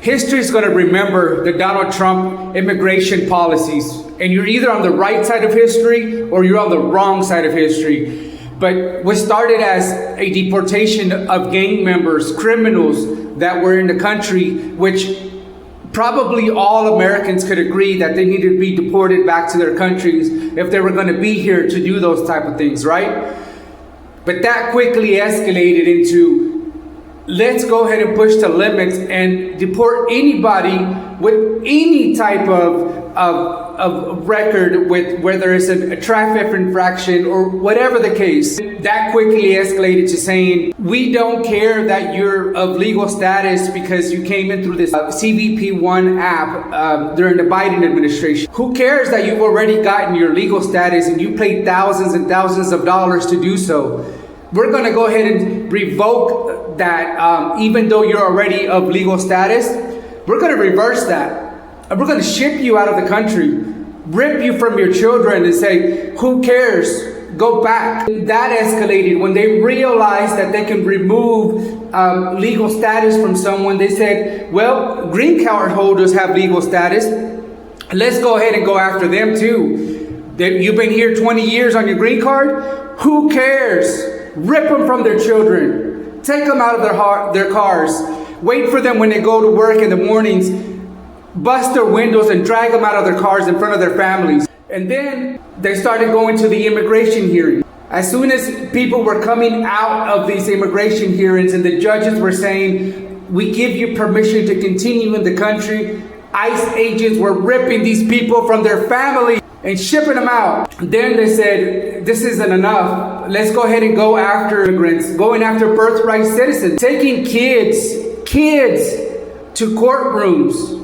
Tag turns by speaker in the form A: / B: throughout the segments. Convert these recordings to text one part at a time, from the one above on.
A: history is going to remember the Donald Trump immigration policies. And you're either on the right side of history or you're on the wrong side of history. But what started as a deportation of gang members, criminals that were in the country, which probably all Americans could agree that they needed to be deported back to their countries if they were going to be here to do those type of things, right? But that quickly escalated into, let's go ahead and push the limits and deport anybody with any type of record, with whether it's a traffic infraction or whatever the case. That quickly escalated to saying, we don't care that you're of legal status because you came in through this CBP-1 app during the Biden administration. Who cares that you've already gotten your legal status and you paid thousands and thousands of dollars to do so? We're going to go ahead and revoke that, even though you're already of legal status. We're going to reverse that. And we're going to ship you out of the country, rip you from your children and say, who cares? Go back. That escalated when they realized that they can remove legal status from someone. They said, well, green card holders have legal status. Let's go ahead and go after them too. You've been here 20 years on your green card? Who cares? Rip them from their children. Take them out of their cars. Wait for them when they go to work in the mornings. Bust their windows and drag them out of their cars in front of their families. And then they started going to the immigration hearing. As soon as people were coming out of these immigration hearings and the judges were saying, we give you permission to continue in the country, ICE agents were ripping these people from their families and shipping them out. Then they said, this isn't enough. Let's go ahead and go after immigrants, going after birthright citizens, taking kids to courtrooms.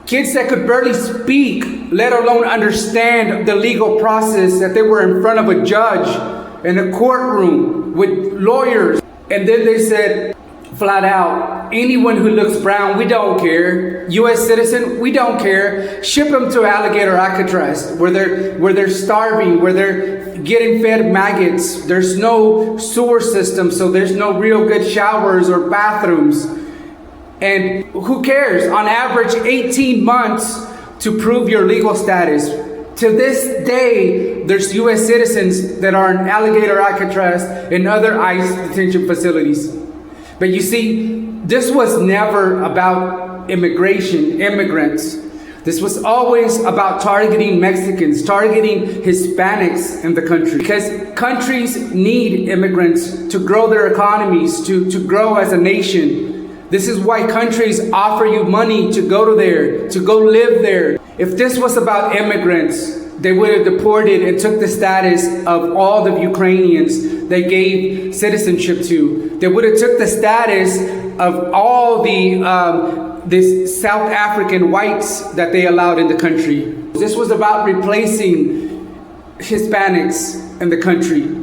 A: Kids that could barely speak, let alone understand the legal process, that they were in front of a judge in a courtroom with lawyers. And then they said flat out, anyone who looks brown, we don't care. U.S. citizen, we don't care. Ship them to Alligator Alcatraz, where they're starving, where they're getting fed maggots. There's no sewer system, so there's no real good showers or bathrooms. And who cares? On average, 18 months to prove your legal status. To this day, there's U.S. citizens that are in Alligator Alcatraz and other ICE detention facilities. But you see, this was never about immigrants. This was always about targeting Mexicans, targeting Hispanics in the country. Because countries need immigrants to grow their economies, to grow as a nation. This is why countries offer you money to go there, to go live there. If this was about immigrants, they would have deported and took the status of all the Ukrainians they gave citizenship to. They would have took the status of all this South African whites that they allowed in the country. This was about replacing Hispanics in the country.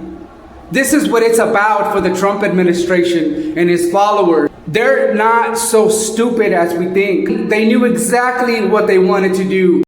A: This is what it's about for the Trump administration and his followers. They're not so stupid as we think. They knew exactly what they wanted to do.